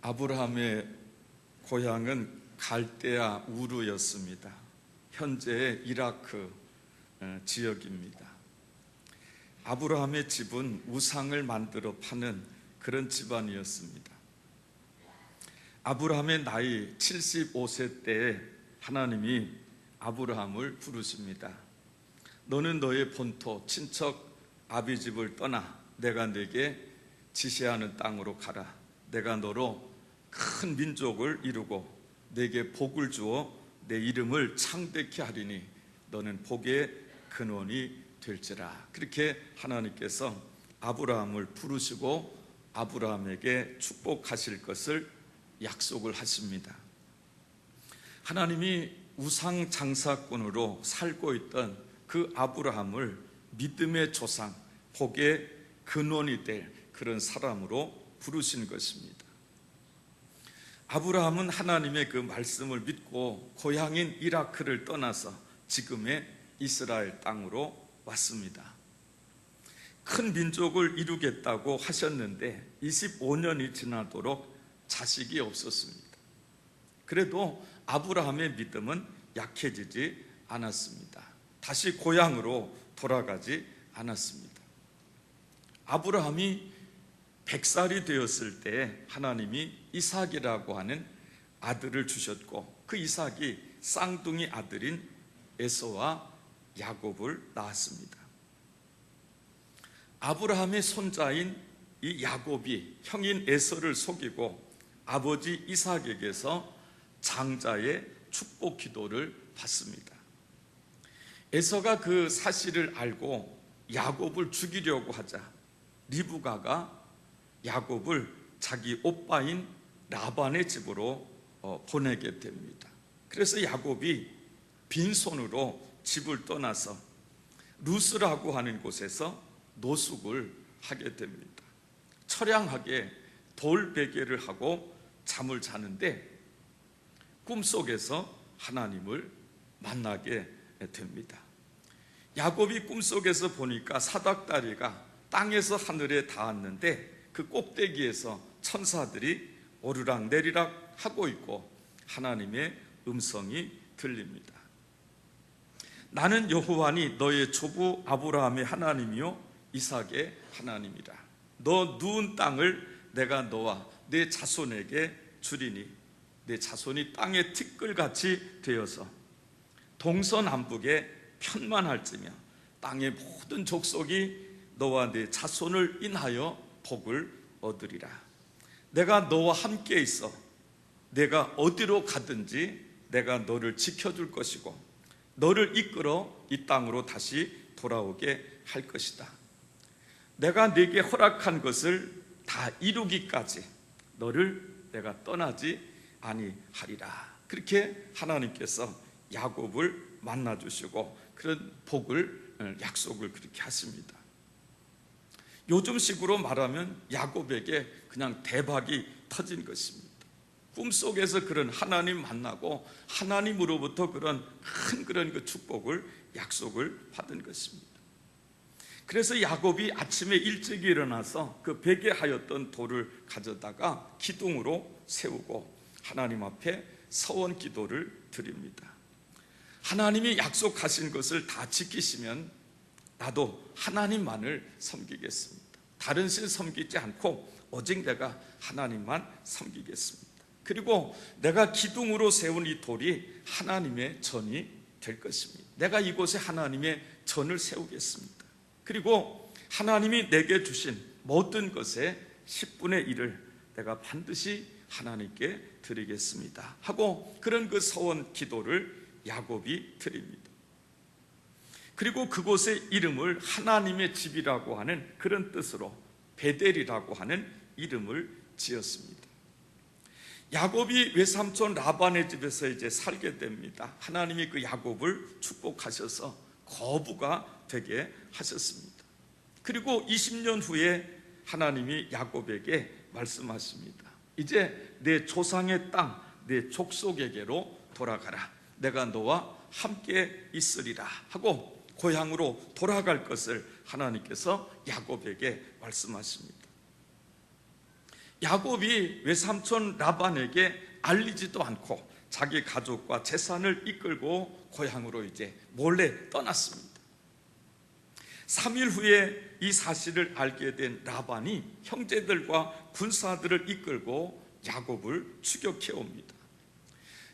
아브라함의 고향은 갈대아 우르였습니다. 현재의 이라크 지역입니다. 아브라함의 집은 우상을 만들어 파는 그런 집안이었습니다. 아브라함의 나이 75세 때에 하나님이 아브라함을 부르십니다. 너는 너의 본토 친척 아비 집을 떠나 내가 네게 지시하는 땅으로 가라. 내가 너로 큰 민족을 이루고 네게 복을 주어 내 이름을 창대케 하리니 너는 복의 근원이 될지라. 그렇게 하나님께서 아브라함을 부르시고 아브라함에게 축복하실 것을 약속을 하십니다. 하나님이 우상 장사꾼으로 살고 있던 그 아브라함을 믿음의 조상, 복의 근원이 될 그런 사람으로 부르신 것입니다. 아브라함은 하나님의 그 말씀을 믿고 고향인 이라크를 떠나서 지금의 이스라엘 땅으로 왔습니다. 큰 민족을 이루겠다고 하셨는데 25년이 지나도록 자식이 없었습니다. 그래도 아브라함의 믿음은 약해지지 않았습니다. 다시 고향으로 돌아가지 않았습니다. 아브라함이 100살이 되었을 때 하나님이 이삭이라고 하는 아들을 주셨고 그 이삭이 쌍둥이 아들인 에서와 야곱을 낳았습니다. 아브라함의 손자인 이 야곱이 형인 에서를 속이고 아버지 이삭에게서 장자의 축복 기도를 받습니다. 에서가 그 사실을 알고 야곱을 죽이려고 하자 리브가가 야곱을 자기 오빠인 라반의 집으로 보내게 됩니다. 그래서 야곱이 빈손으로 집을 떠나서 루스라고 하는 곳에서 노숙을 하게 됩니다. 처량하게 돌 베개를 하고 잠을 자는데 꿈속에서 하나님을 만나게 됩니다. 야곱이 꿈속에서 보니까 사닥다리가 땅에서 하늘에 닿았는데 그 꼭대기에서 천사들이 오르락 내리락 하고 있고 하나님의 음성이 들립니다. 나는 여호와니 너의 조부 아브라함의 하나님이요 이삭의 하나님이라. 너 누운 땅을 내가 너와 내 자손에게 주리니 내 자손이 땅의 티끌같이 되어서 동서남북에 편만할지며 땅의 모든 족속이 너와 내 자손을 인하여 복을 얻으리라. 내가 너와 함께 있어 내가 어디로 가든지 내가 너를 지켜줄 것이고 너를 이끌어 이 땅으로 다시 돌아오게 할 것이다. 내가 네게 허락한 것을 다 이루기까지 너를 내가 떠나지 아니하리라. 그렇게 하나님께서 야곱을 만나주시고 그런 복을 약속을 그렇게 하십니다. 요즘식으로 말하면 야곱에게 그냥 대박이 터진 것입니다. 꿈속에서 그런 하나님 만나고 하나님으로부터 그런 큰 그 축복을 약속을 받은 것입니다. 그래서 야곱이 아침에 일찍 일어나서 그 베개하였던 돌을 가져다가 기둥으로 세우고 하나님 앞에 서원 기도를 드립니다. 하나님이 약속하신 것을 다 지키시면 나도 하나님만을 섬기겠습니다. 다른 신 섬기지 않고 오직 내가 하나님만 섬기겠습니다. 그리고 내가 기둥으로 세운 이 돌이 하나님의 전이 될 것입니다. 내가 이곳에 하나님의 전을 세우겠습니다. 그리고 하나님이 내게 주신 모든 것의 10분의 1을 내가 반드시 하나님께 드리겠습니다 하고 그런 그 서원 기도를 야곱이 드립니다. 그리고 그곳의 이름을 하나님의 집이라고 하는 그런 뜻으로 베델이라고 하는 이름을 지었습니다. 야곱이 외삼촌 라반의 집에서 이제 살게 됩니다. 하나님이 그 야곱을 축복하셔서 거부가 되게 하셨습니다. 그리고 20년 후에 하나님이 야곱에게 말씀하십니다. 이제 내 조상의 땅, 내 족속에게로 돌아가라. 내가 너와 함께 있으리라 하고 고향으로 돌아갈 것을 하나님께서 야곱에게 말씀하십니다. 야곱이 외삼촌 라반에게 알리지도 않고 자기 가족과 재산을 이끌고 고향으로 이제 몰래 떠났습니다. 3일 후에 이 사실을 알게 된 라반이 형제들과 군사들을 이끌고 야곱을 추격해 옵니다.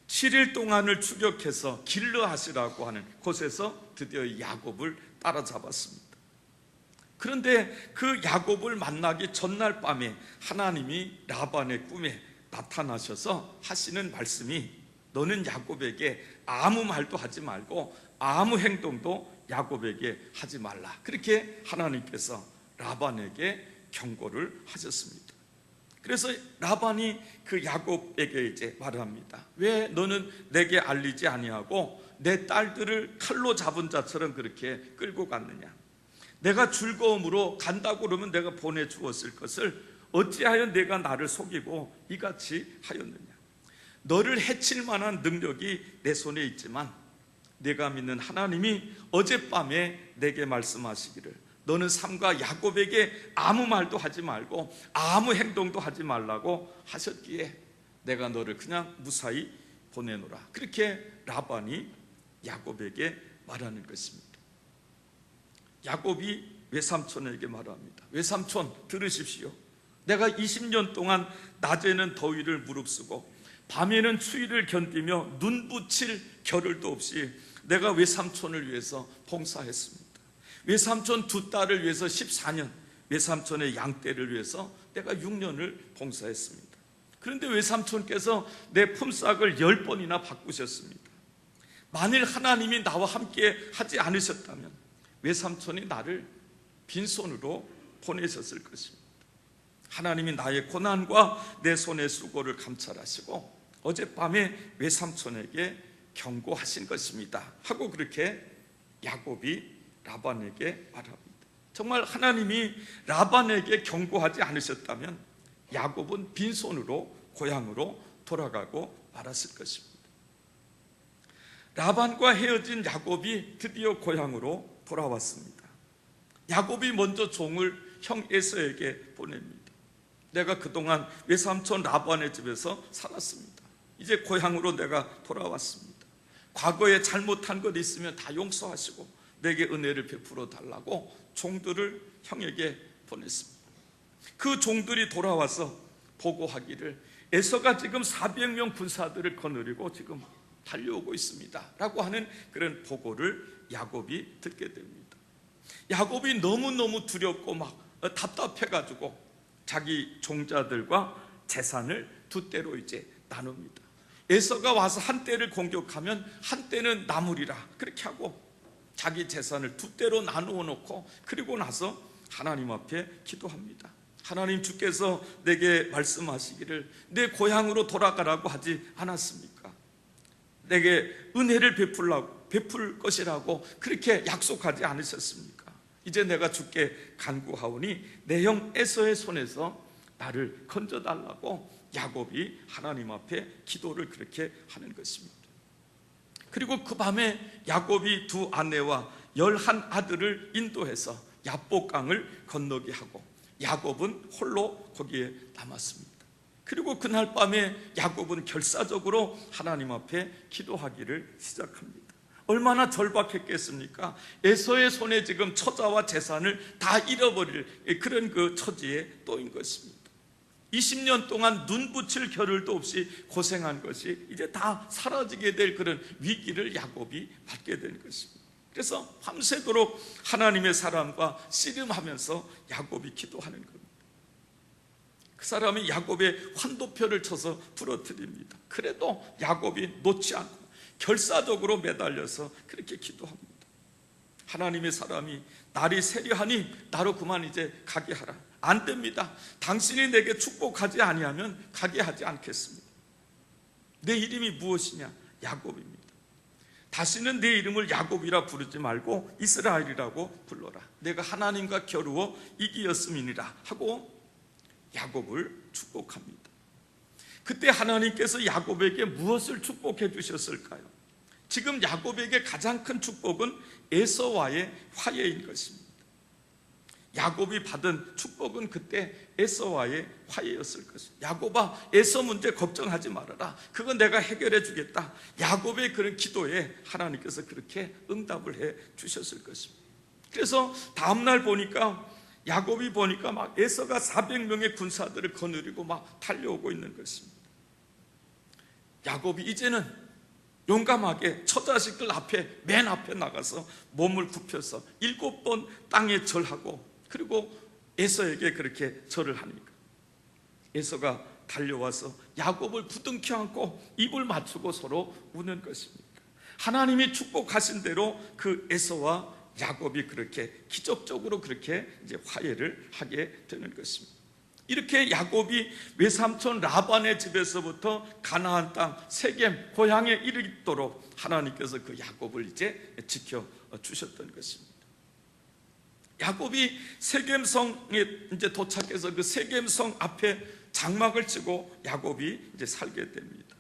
7일 동안을 추격해서 길르앗이라고 하는 곳에서 드디어 야곱을 따라잡았습니다. 그런데 그 야곱을 만나기 전날 밤에 하나님이 라반의 꿈에 나타나셔서 하시는 말씀이, 너는 야곱에게 아무 말도 하지 말고 아무 행동도 야곱에게 하지 말라. 그렇게 하나님께서 라반에게 경고를 하셨습니다. 그래서 라반이 그 야곱에게 이제 말합니다. 왜 너는 내게 알리지 아니하고 내 딸들을 칼로 잡은 자처럼 그렇게 끌고 갔느냐? 내가 즐거움으로 간다고 그러면 내가 보내주었을 것을 어찌하여 내가 나를 속이고 이같이 하였느냐? 너를 해칠 만한 능력이 내 손에 있지만 내가 믿는 하나님이 어젯밤에 내게 말씀하시기를 너는 삼가 야곱에게 아무 말도 하지 말고 아무 행동도 하지 말라고 하셨기에 내가 너를 그냥 무사히 보내노라. 그렇게 라반이 야곱에게 말하는 것입니다. 야곱이 외삼촌에게 말합니다. 외삼촌 들으십시오. 내가 20년 동안 낮에는 더위를 무릅쓰고 밤에는 추위를 견디며 눈 붙일 겨를도 없이 내가 외삼촌을 위해서 봉사했습니다. 외삼촌 두 딸을 위해서 14년, 외삼촌의 양떼를 위해서 내가 6년을 봉사했습니다. 그런데 외삼촌께서 내 품삯을 10번이나 바꾸셨습니다. 만일 하나님이 나와 함께 하지 않으셨다면 외삼촌이 나를 빈손으로 보내셨을 것입니다. 하나님이 나의 고난과 내 손의 수고를 감찰하시고 어젯밤에 외삼촌에게 경고하신 것입니다 하고 그렇게 야곱이 라반에게 말합니다. 정말 하나님이 라반에게 경고하지 않으셨다면 야곱은 빈손으로 고향으로 돌아가고 말았을 것입니다. 라반과 헤어진 야곱이 드디어 고향으로 돌아왔습니다. 야곱이 먼저 종을 형 에서에게 보냅니다. 내가 그동안 외삼촌 라반의 집에서 살았습니다. 이제 고향으로 내가 돌아왔습니다. 과거에 잘못한 것 있으면 다 용서하시고 내게 은혜를 베풀어 달라고 종들을 형에게 보냈습니다. 그 종들이 돌아와서 보고하기를 에서가 지금 400명 군사들을 거느리고 지금 달려오고 있습니다 라고 하는 그런 보고를 야곱이 듣게 됩니다. 야곱이 너무너무 두렵고 막 답답해가지고 자기 종자들과 재산을 두 떼로 이제 나눕니다. 에서가 와서 한 떼를 공격하면 한 떼는 나누리라 그렇게 하고 자기 재산을 두 떼로 나누어 놓고 그리고 나서 하나님 앞에 기도합니다. 하나님 주께서 내게 말씀하시기를 내 고향으로 돌아가라고 하지 않았습니까? 내게 은혜를 베풀 것이라고 그렇게 약속하지 않으셨습니까? 이제 내가 주께 간구하오니 내 형 에서의 손에서 나를 건져달라고 야곱이 하나님 앞에 기도를 그렇게 하는 것입니다. 그리고 그 밤에 야곱이 두 아내와 11 아들을 인도해서 야복강을 건너게 하고 야곱은 홀로 거기에 남았습니다. 그리고 그날 밤에 야곱은 결사적으로 하나님 앞에 기도하기를 시작합니다. 얼마나 절박했겠습니까? 에서의 손에 지금 처자와 재산을 다 잃어버릴 그런 그 처지에 놓인 것입니다. 20년 동안 눈 붙일 겨를도 없이 고생한 것이 이제 다 사라지게 될 그런 위기를 야곱이 맞게 된 것입니다. 그래서 밤새도록 하나님의 사랑과 씨름하면서 야곱이 기도하는 겁니다. 그 사람이 야곱의 환도표를 쳐서 부러뜨립니다. 그래도 야곱이 놓지 않고 결사적으로 매달려서 그렇게 기도합니다. 하나님의 사람이 날이 세려하니 나로 그만 이제 가게 하라. 안 됩니다. 당신이 내게 축복하지 아니하면 가게 하지 않겠습니다. 내 이름이 무엇이냐? 야곱입니다. 다시는 내 이름을 야곱이라 부르지 말고 이스라엘이라고 불러라. 내가 하나님과 겨루어 이기었음이니라 하고 야곱을 축복합니다. 그때 하나님께서 야곱에게 무엇을 축복해 주셨을까요? 지금 야곱에게 가장 큰 축복은 에서와의 화해인 것입니다. 야곱이 받은 축복은 그때 에서와의 화해였을 것입니다. 야곱아, 에서 문제 걱정하지 말아라. 그건 내가 해결해 주겠다. 야곱의 그런 기도에 하나님께서 그렇게 응답을 해 주셨을 것입니다. 그래서 다음날 보니까 야곱이 보니까 막 에서가 400명의 군사들을 거느리고 막 달려오고 있는 것입니다. 야곱이 이제는 용감하게 처자식들 앞에 맨 앞에 나가서 몸을 굽혀서 7번 땅에 절하고, 그리고 에서에게 그렇게 절을 하니까 에서가 달려와서 야곱을 부둥켜 안고 입을 맞추고 서로 우는 것입니다. 하나님이 축복하신 대로 그 에서와 야곱이 그렇게 기적적으로 그렇게 이제 화해를 하게 되는 것입니다. 이렇게 야곱이 외삼촌 라반의 집에서부터 가나안 땅 세겜 고향에 이르도록 하나님께서 그 야곱을 이제 지켜 주셨던 것입니다. 야곱이 세겜성에 이제 도착해서 그 세겜성 앞에 장막을 치고 야곱이 이제 살게 됩니다.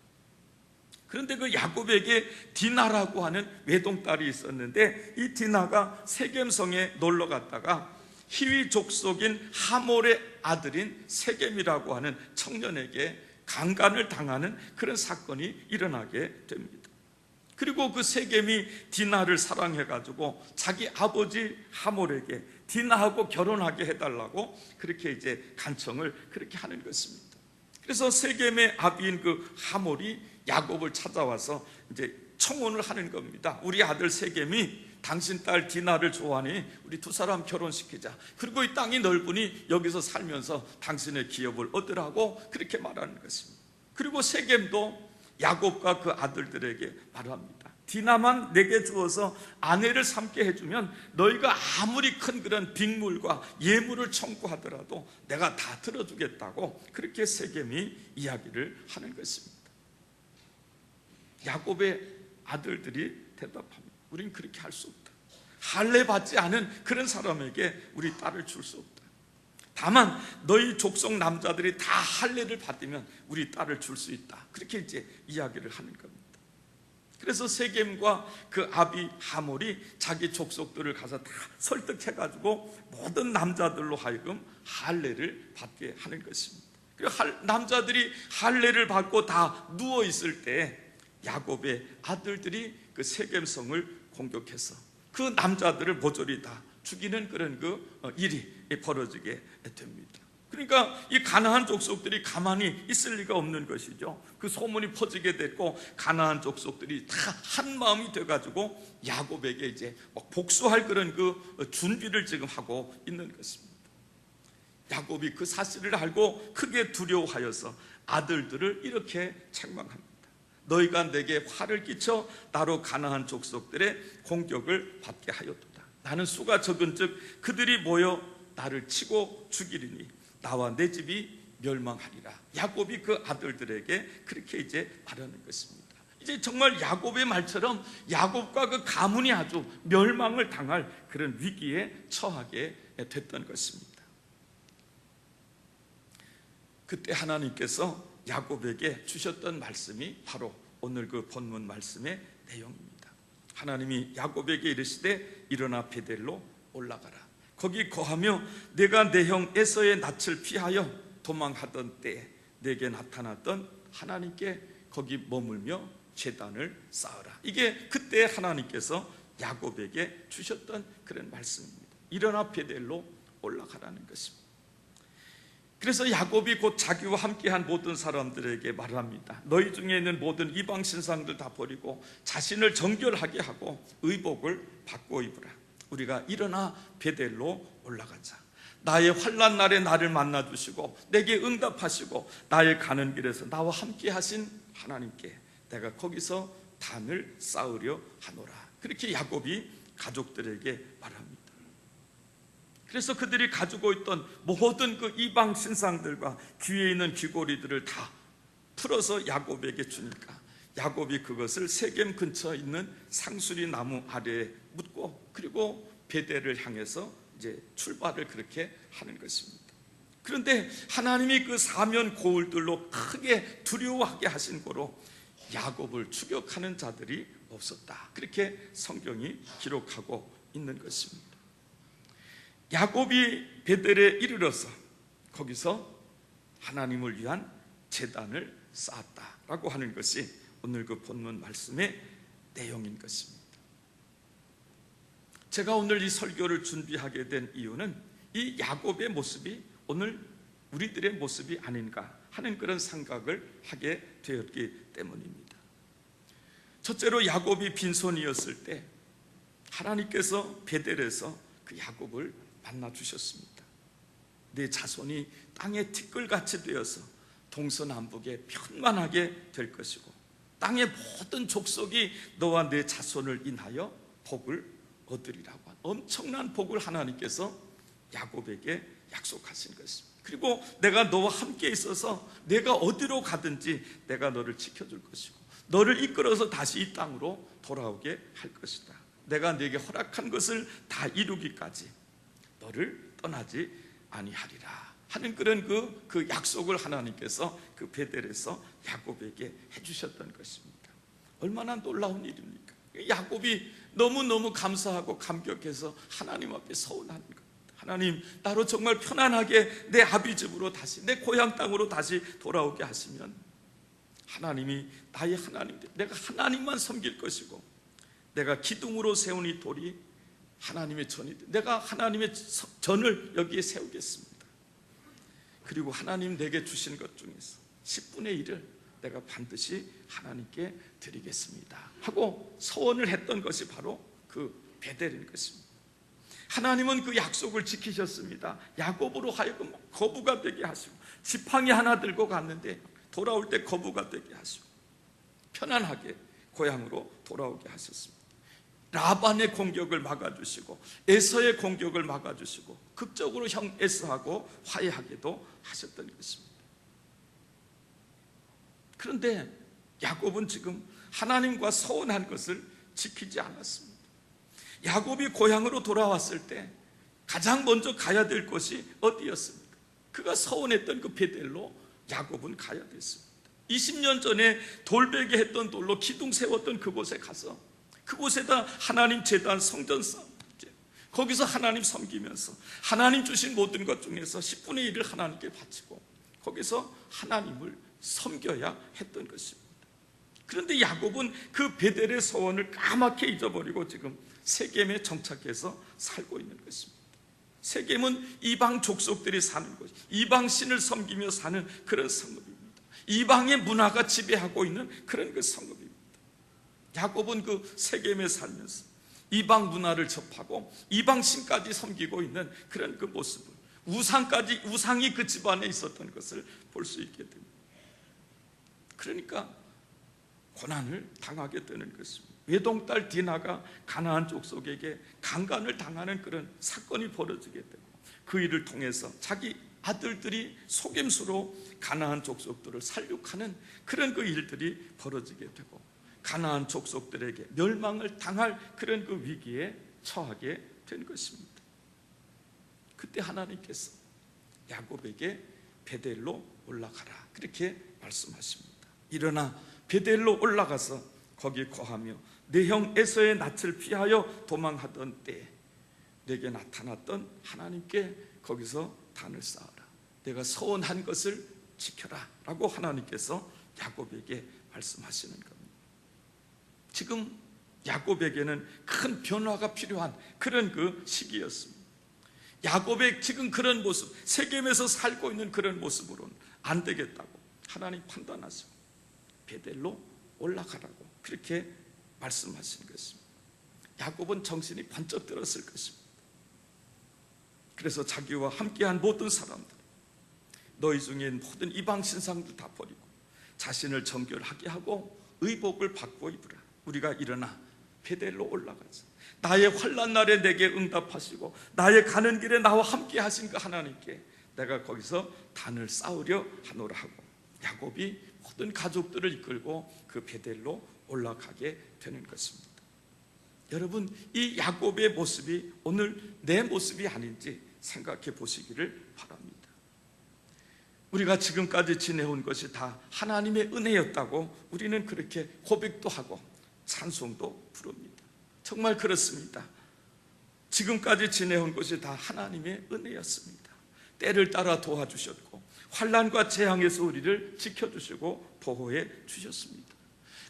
그런데 그 야곱에게 디나라고 하는 외동딸이 있었는데, 이 디나가 세겜성에 놀러 갔다가 히위 족속인 하몰의 아들인 세겜이라고 하는 청년에게 강간을 당하는 그런 사건이 일어나게 됩니다. 그리고 그 세겜이 디나를 사랑해가지고 자기 아버지 하몰에게 디나하고 결혼하게 해달라고 그렇게 이제 간청을 그렇게 하는 것입니다. 그래서 세겜의 아비인 그 하몰이 야곱을 찾아와서 이제 청혼을 하는 겁니다. 우리 아들 세겜이 당신 딸 디나를 좋아하니 우리 두 사람 결혼시키자. 그리고 이 땅이 넓으니 여기서 살면서 당신의 기업을 얻으라고 그렇게 말하는 것입니다. 그리고 세겜도 야곱과 그 아들들에게 말합니다. 디나만 내게 주어서 아내를 삼게 해주면 너희가 아무리 큰 그런 빅물과 예물을 청구하더라도 내가 다 들어주겠다고 그렇게 세겜이 이야기를 하는 것입니다. 야곱의 아들들이 대답합니다. 우린 그렇게 할 수 없다. 할례 받지 않은 그런 사람에게 우리 딸을 줄 수 없다. 다만 너희 족속 남자들이 다 할례를 받으면 우리 딸을 줄 수 있다. 그렇게 이제 이야기를 하는 겁니다. 그래서 세겜과 그 아비 하몰이 자기 족속들을 가서 다 설득해가지고 모든 남자들로 하여금 할례를 받게 하는 것입니다. 그리고 남자들이 할례를 받고 다 누워 있을 때 야곱의 아들들이 그 세겜성을 공격해서 그 남자들을 모조리 다 죽이는 그런 그 일이 벌어지게 됩니다. 그러니까 이 가나안 족속들이 가만히 있을 리가 없는 것이죠. 그 소문이 퍼지게 됐고 가나안 족속들이 다 한 마음이 돼가지고 야곱에게 이제 복수할 그런 그 준비를 지금 하고 있는 것입니다. 야곱이 그 사실을 알고 크게 두려워하여서 아들들을 이렇게 책망합니다. 너희가 내게 화를 끼쳐 나로 가나안 족속들의 공격을 받게 하였도다. 나는 수가 적은즉 그들이 모여 나를 치고 죽이리니 나와 내 집이 멸망하리라. 야곱이 그 아들들에게 그렇게 이제 말하는 것입니다. 이제 정말 야곱의 말처럼 야곱과 그 가문이 아주 멸망을 당할 그런 위기에 처하게 됐던 것입니다. 그때 하나님께서 야곱에게 주셨던 말씀이 바로 오늘 그 본문 말씀의 내용입니다. 하나님이 야곱에게 이르시되 일어나 베델로 올라가라. 거기 거하며 내가 내 형 에서의 낯을 피하여 도망하던 때에 내게 나타났던 하나님께 거기 머물며 제단을 쌓으라. 이게 그때 하나님께서 야곱에게 주셨던 그런 말씀입니다. 일어나 베델로 올라가라는 것입니다. 그래서 야곱이 곧 자기와 함께한 모든 사람들에게 말합니다. 너희 중에 있는 모든 이방 신상들 다 버리고 자신을 정결하게 하고 의복을 바꿔 입으라. 우리가 일어나 베델로 올라가자. 나의 환난 날에 나를 만나 주시고 내게 응답하시고 나의 가는 길에서 나와 함께 하신 하나님께 내가 거기서 단을 쌓으려 하노라. 그렇게 야곱이 가족들에게 말합니다. 그래서 그들이 가지고 있던 모든 그 이방 신상들과 귀에 있는 귀고리들을 다 풀어서 야곱에게 주니까 야곱이 그것을 세겜 근처에 있는 상수리 나무 아래에 묻고 그리고 베델을 향해서 이제 출발을 그렇게 하는 것입니다. 그런데 하나님이 그 사면 고울들로 크게 두려워하게 하신 거로 야곱을 추격하는 자들이 없었다. 그렇게 성경이 기록하고 있는 것입니다. 야곱이 베델에 이르러서 거기서 하나님을 위한 제단을 쌓았다라고 하는 것이 오늘 그 본문 말씀의 내용인 것입니다. 제가 오늘 이 설교를 준비하게 된 이유는 이 야곱의 모습이 오늘 우리들의 모습이 아닌가 하는 그런 생각을 하게 되었기 때문입니다. 첫째로 야곱이 빈손이었을 때 하나님께서 베델에서 그 야곱을 만나 주셨습니다. 내 자손이 땅의 티끌같이 되어서 동서남북에 편만하게 될 것이고 땅의 모든 족속이 너와 내 자손을 인하여 복을 얻으리라고 한 엄청난 복을 하나님께서 야곱에게 약속하신 것입니다. 그리고 내가 너와 함께 있어서 내가 어디로 가든지 내가 너를 지켜줄 것이고 너를 이끌어서 다시 이 땅으로 돌아오게 할 것이다. 내가 네게 허락한 것을 다 이루기까지 너를 떠나지 아니하리라 하는 그런 그 약속을 하나님께서 그 베델에서 야곱에게 해주셨던 것입니다. 얼마나 놀라운 일입니까? 야곱이 너무너무 감사하고 감격해서 하나님 앞에 서운한 것. 하나님, 나로 정말 편안하게 내 아비 집으로 다시 내 고향 땅으로 다시 돌아오게 하시면 하나님이 나의 하나님, 내가 하나님만 섬길 것이고 내가 기둥으로 세운 이 돌이 하나님의 전이 돼. 내가 하나님의 전을 여기에 세우겠습니다. 그리고 하나님 내게 주신 것 중에서 10분의 1을 내가 반드시 하나님께 드리겠습니다 하고 서원을 했던 것이 바로 그 베델인 것입니다. 하나님은 그 약속을 지키셨습니다. 야곱으로 하여금 거부가 되게 하시고 지팡이 하나 들고 갔는데 돌아올 때 거부가 되게 하시고 편안하게 고향으로 돌아오게 하셨습니다. 라반의 공격을 막아주시고 에서의 공격을 막아주시고 극적으로 형 에서하고 화해하게도 하셨던 것입니다. 그런데 야곱은 지금 하나님과 서운한 것을 지키지 않았습니다. 야곱이 고향으로 돌아왔을 때 가장 먼저 가야 될 곳이 어디였습니까? 그가 서운했던 그 베델로 야곱은 가야 됐습니다. 20년 전에 돌베개 했던 돌로 기둥 세웠던 그곳에 가서 그곳에다 하나님 제단 성전 쌓게 거기서 하나님 섬기면서 하나님 주신 모든 것 중에서 10분의 1을 하나님께 바치고 거기서 하나님을 섬겨야 했던 것입니다. 그런데 야곱은 그 베델의 서원을 까맣게 잊어버리고 지금 세겜에 정착해서 살고 있는 것입니다. 세겜은 이방 족속들이 사는 곳, 이방 신을 섬기며 사는 그런 성읍입니다. 이방의 문화가 지배하고 있는 그런 그 성읍입니다. 야곱은 그 세겜에 살면서 이방 문화를 접하고 이방 신까지 섬기고 있는 그런 그 모습을 우상이 그 집안에 있었던 것을 볼 수 있게 됩니다. 그러니까 고난을 당하게 되는 것입니다. 외동딸 디나가 가나안 족속에게 강간을 당하는 그런 사건이 벌어지게 되고 그 일을 통해서 자기 아들들이 속임수로 가나안 족속들을 살육하는 그런 그 일들이 벌어지게 되고 가나안 족속들에게 멸망을 당할 그런 그 위기에 처하게 된 것입니다. 그때 하나님께서 야곱에게 베델로 올라가라 그렇게 말씀하십니다. 일어나 베델로 올라가서 거기 거하며 내 형 에서의 낯을 피하여 도망하던 때에 내게 나타났던 하나님께 거기서 단을 쌓아라. 내가 서원한 것을 지켜라 라고 하나님께서 야곱에게 말씀하시는 겁니다. 지금 야곱에게는 큰 변화가 필요한 그런 그 시기였습니다. 야곱의 지금 그런 모습, 세겜에서 살고 있는 그런 모습으로는 안 되겠다고 하나님 판단하시고 베델로 올라가라고 그렇게 말씀하신 것입니다. 야곱은 정신이 번쩍 들었을 것입니다. 그래서 자기와 함께한 모든 사람들, 너희 중에 모든 이방 신상도 다 버리고 자신을 정결하게 하고 의복을 받고 입으라. 우리가 일어나 베델로 올라가자. 나의 환난 날에 내게 응답하시고 나의 가는 길에 나와 함께 하신 그 하나님께 내가 거기서 단을 쌓으려 하노라 하고 야곱이 모든 가족들을 이끌고 그 베델로 올라가게 되는 것입니다. 여러분, 이 야곱의 모습이 오늘 내 모습이 아닌지 생각해 보시기를 바랍니다. 우리가 지금까지 지내온 것이 다 하나님의 은혜였다고 우리는 그렇게 고백도 하고 찬송도 부릅니다. 정말 그렇습니다. 지금까지 지내온 것이 다 하나님의 은혜였습니다. 때를 따라 도와주셨고 환난과 재앙에서 우리를 지켜주시고 보호해 주셨습니다.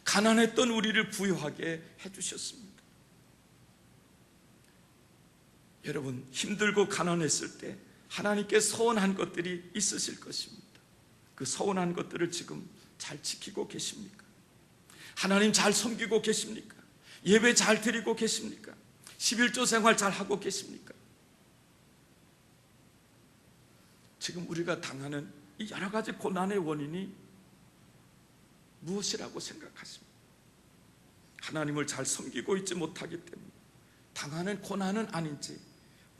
가난했던 우리를 부유하게 해주셨습니다. 여러분, 힘들고 가난했을 때 하나님께 서운한 것들이 있으실 것입니다. 그 서운한 것들을 지금 잘 지키고 계십니까? 하나님 잘 섬기고 계십니까? 예배 잘 드리고 계십니까? 11조 생활 잘 하고 계십니까? 지금 우리가 당하는 이 여러 가지 고난의 원인이 무엇이라고 생각하십니까? 하나님을 잘 섬기고 있지 못하기 때문에 당하는 고난은 아닌지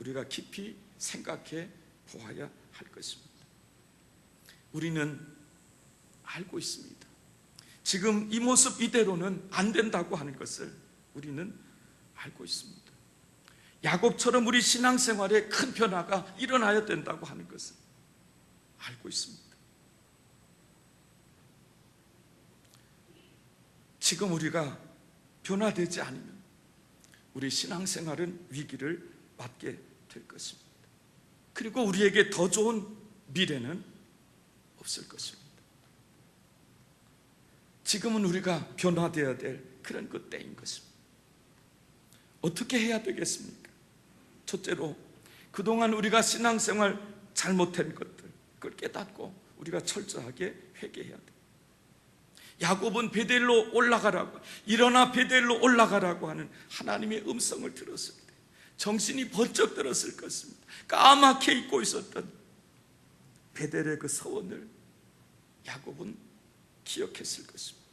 우리가 깊이 생각해 보아야 할 것입니다. 우리는 알고 있습니다. 지금 이 모습 이대로는 안 된다고 하는 것을 우리는 알고 있습니다. 야곱처럼 우리 신앙생활에 큰 변화가 일어나야 된다고 하는 것을 알고 있습니다. 지금 우리가 변화되지 않으면 우리 신앙생활은 위기를 맞게 될 것입니다. 그리고 우리에게 더 좋은 미래는 없을 것입니다. 지금은 우리가 변화되어야 될 그런 그 때인 것입니다. 어떻게 해야 되겠습니까? 첫째로 그동안 우리가 신앙생활 잘못한 것들, 그걸 깨닫고 우리가 철저하게 회개해야 돼요. 야곱은 베델로 올라가라고, 일어나 베델로 올라가라고 하는 하나님의 음성을 들었을 때 정신이 번쩍 들었을 것입니다. 까맣게 잊고 있었던 베델의 그 서원을 야곱은 기억했을 것입니다.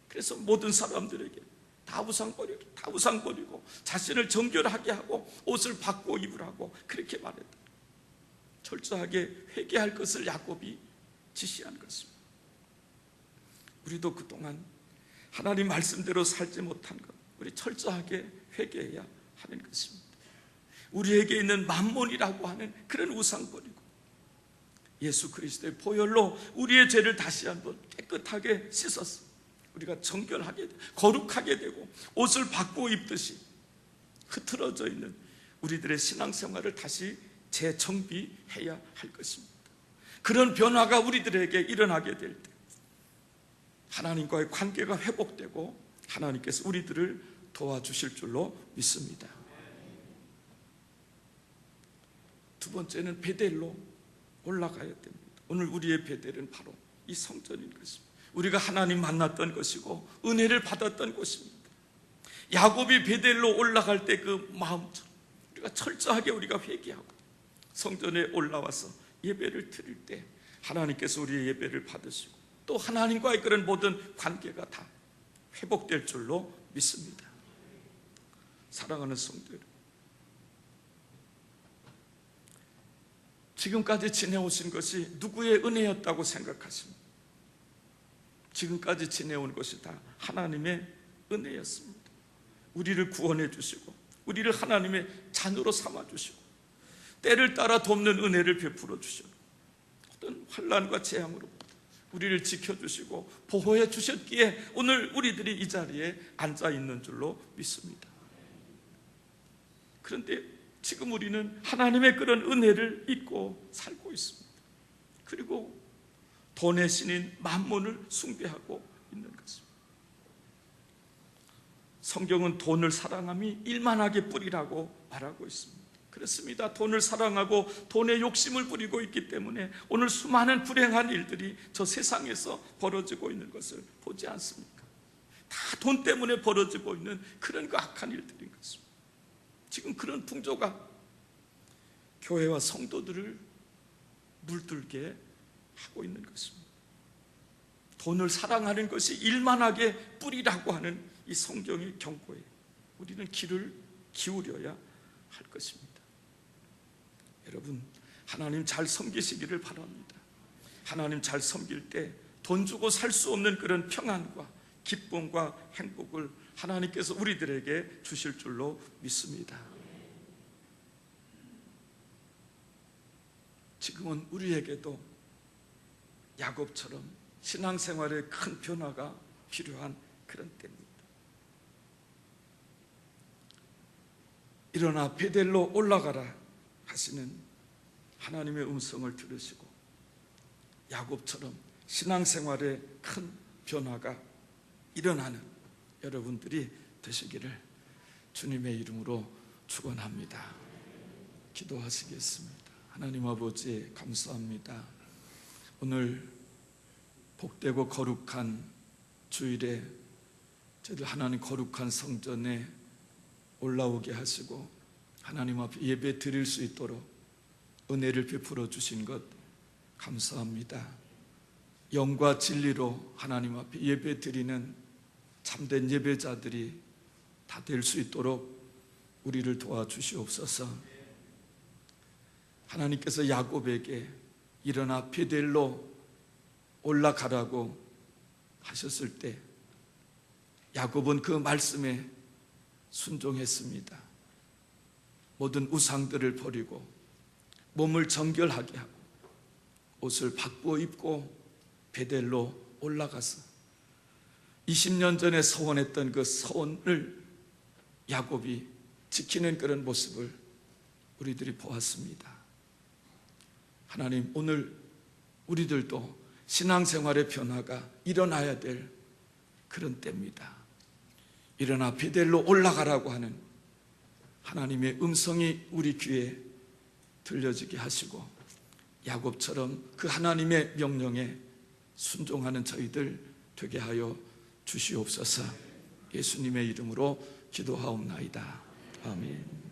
그래서 모든 사람들에게 다 우상 버리고 자신을 정결하게 하고 옷을 바꾸고 입으라고 그렇게 말했다. 철저하게 회개할 것을 야곱이 지시한 것입니다. 우리도 그동안 하나님 말씀대로 살지 못한 것, 우리 철저하게 회개해야 하는 것입니다. 우리에게 있는 만몬이라고 하는 그런 우상 버리고 예수 그리스도의 보혈로 우리의 죄를 다시 한번 깨끗하게 씻어서 우리가 정결하게, 거룩하게 되고 옷을 바꾸고 입듯이 흐트러져 있는 우리들의 신앙생활을 다시 재정비해야 할 것입니다. 그런 변화가 우리들에게 일어나게 될 때 하나님과의 관계가 회복되고 하나님께서 우리들을 도와주실 줄로 믿습니다. 두 번째는 베델로 올라가야 됩니다. 오늘 우리의 베델은 바로 이 성전인 것입니다. 우리가 하나님 만났던 것이고 은혜를 받았던 곳입니다. 야곱이 베델로 올라갈 때 그 마음처럼 우리가 철저하게 우리가 회개하고 성전에 올라와서 예배를 드릴 때 하나님께서 우리의 예배를 받으시고 또 하나님과의 그런 모든 관계가 다 회복될 줄로 믿습니다. 사랑하는 성도 여러분, 지금까지 지내오신 것이 누구의 은혜였다고 생각하십니까? 지금까지 지내온 것이 다 하나님의 은혜였습니다. 우리를 구원해 주시고 우리를 하나님의 자녀로 삼아 주시고 때를 따라 돕는 은혜를 베풀어 주시고 어떤 환난과 재앙으로부터 우리를 지켜주시고 보호해 주셨기에 오늘 우리들이 이 자리에 앉아 있는 줄로 믿습니다. 그런데 지금 우리는 하나님의 그런 은혜를 잊고 살고 있습니다. 그리고 돈의 신인 만몬을 숭배하고 있는 것입니다. 성경은 돈을 사랑함이 일만하게 뿌리라고 말하고 있습니다. 그렇습니다. 돈을 사랑하고 돈의 욕심을 부리고 있기 때문에 오늘 수많은 불행한 일들이 저 세상에서 벌어지고 있는 것을 보지 않습니까? 다 돈 때문에 벌어지고 있는 그런 그 악한 일들인 것입니다. 지금 그런 풍조가 교회와 성도들을 물들게 하고 있는 것입니다. 돈을 사랑하는 것이 일만하게 뿌리라고 하는 이 성경의 경고에 우리는 귀를 기울여야 할 것입니다. 여러분, 하나님 잘 섬기시기를 바랍니다. 하나님 잘 섬길 때 돈 주고 살 수 없는 그런 평안과 기쁨과 행복을 하나님께서 우리들에게 주실 줄로 믿습니다. 지금은 우리에게도 야곱처럼 신앙생활에 큰 변화가 필요한 그런 때입니다. 일어나 베델로 올라가라 하시는 하나님의 음성을 들으시고 야곱처럼 신앙생활에 큰 변화가 일어나는 여러분들이 되시기를 주님의 이름으로 축원합니다. 기도하시겠습니다. 하나님 아버지 감사합니다. 오늘 복되고 거룩한 주일에 저희들 하나님 거룩한 성전에 올라오게 하시고 하나님 앞에 예배 드릴 수 있도록 은혜를 베풀어 주신 것 감사합니다. 영과 진리로 하나님 앞에 예배 드리는 참된 예배자들이 다 될 수 있도록 우리를 도와주시옵소서. 하나님께서 야곱에게 일어나 베델로 올라가라고 하셨을 때 야곱은 그 말씀에 순종했습니다. 모든 우상들을 버리고 몸을 정결하게 하고 옷을 바꾸어 입고 베델로 올라가서 20년 전에 서원했던 그 서원을 야곱이 지키는 그런 모습을 우리들이 보았습니다. 하나님, 오늘 우리들도 신앙생활의 변화가 일어나야 될 그런 때입니다. 일어나 베델로 올라가라고 하는 하나님의 음성이 우리 귀에 들려지게 하시고 야곱처럼 그 하나님의 명령에 순종하는 저희들 되게 하여 주시옵소서. 예수님의 이름으로 기도하옵나이다. 아멘.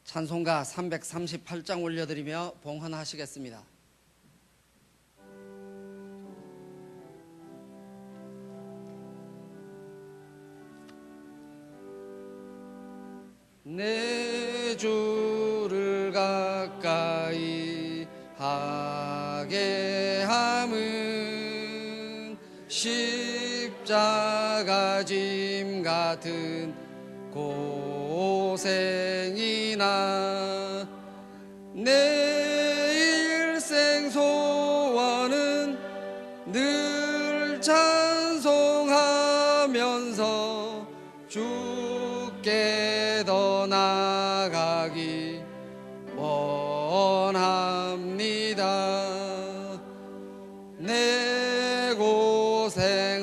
찬송가 338장 올려드리며 봉헌하시겠습니다. 내 주를 가까이 하게 함은 십자가 짐 같은 고생이나 내 일생 소원은 늘 찬송하면서 주께 더 나아가기 원합니다. 내 고생하는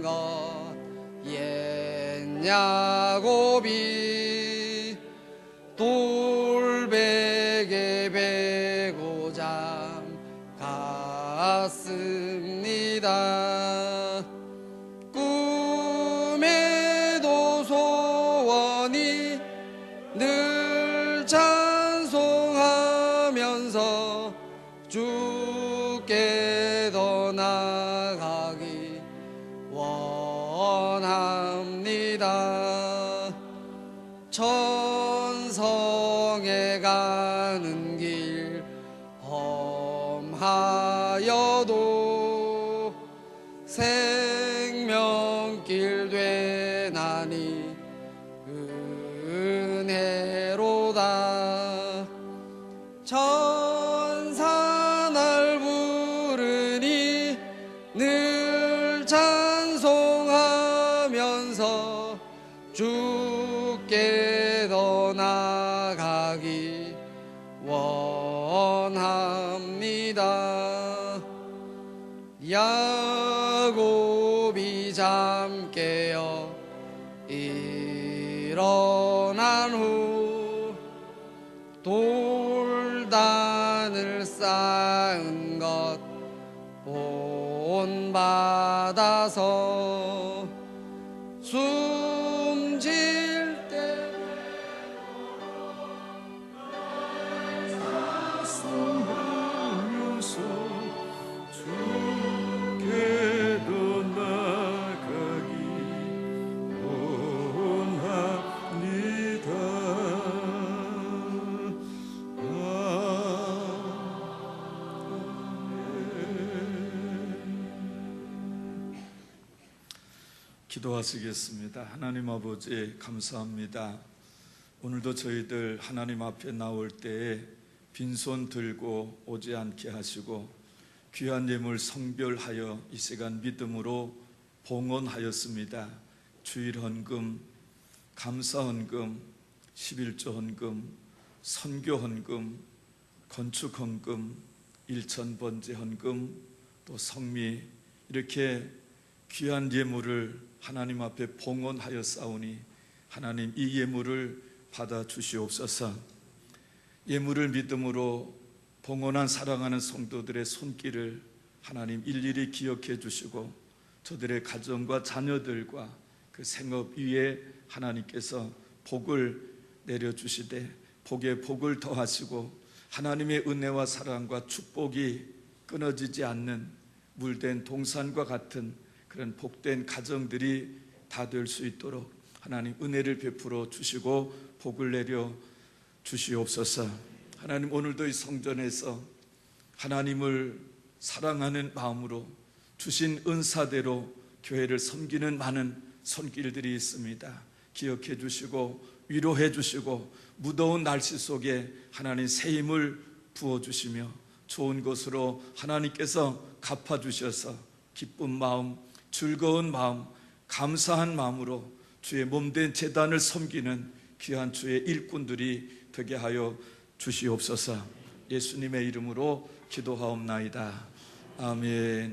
것 옛 야곱이 돌베개 베고 잠 갔습니다. 꿈에도 소원이 늘 찬송하면서 주께 더 나아가기 원합니다. 천성에 가는 길 험하여도 생명길 되나니 은혜로다. 천사 날 부르니 늘 찬송하면서 주께 더 나아가기 원합니다. 야곱이 잠 깨어 일어난 후 돌단을 쌓은 것 본받아서 숨질 때 찬송하면서 주께 더 나아가기 원합니다. 기도하시겠습니다. 하나님 아버지 감사합니다. 오늘도 저희들 하나님 앞에 나올 때에 빈손 들고 오지 않게 하시고 귀한 예물 성별하여 이 시간 믿음으로 봉헌하였습니다. 주일 헌금, 감사 헌금, 11조 헌금, 선교 헌금, 건축 헌금, 일천번제 헌금, 또 성미, 이렇게 귀한 예물을 하나님 앞에 봉헌하였사오니 하나님 이 예물을 받아 주시옵소서. 예물을 믿음으로 봉헌한 사랑하는 성도들의 손길을 하나님 일일이 기억해 주시고 저들의 가정과 자녀들과 그 생업 위에 하나님께서 복을 내려주시되 복에 복을 더하시고 하나님의 은혜와 사랑과 축복이 끊어지지 않는 물된 동산과 같은 그런 복된 가정들이 다 될 수 있도록 하나님 은혜를 베풀어 주시고 복을 내려 주시옵소서. 하나님 오늘도 이 성전에서 하나님을 사랑하는 마음으로 주신 은사대로 교회를 섬기는 많은 손길들이 있습니다. 기억해 주시고 위로해 주시고 무더운 날씨 속에 하나님 새 힘을 부어주시며 좋은 것으로 하나님께서 갚아주셔서 기쁜 마음, 즐거운 마음, 감사한 마음으로 주의 몸된 제단을 섬기는 귀한 주의 일꾼들이 되게 하여 주시옵소서. 예수님의 이름으로 기도하옵나이다. 아멘.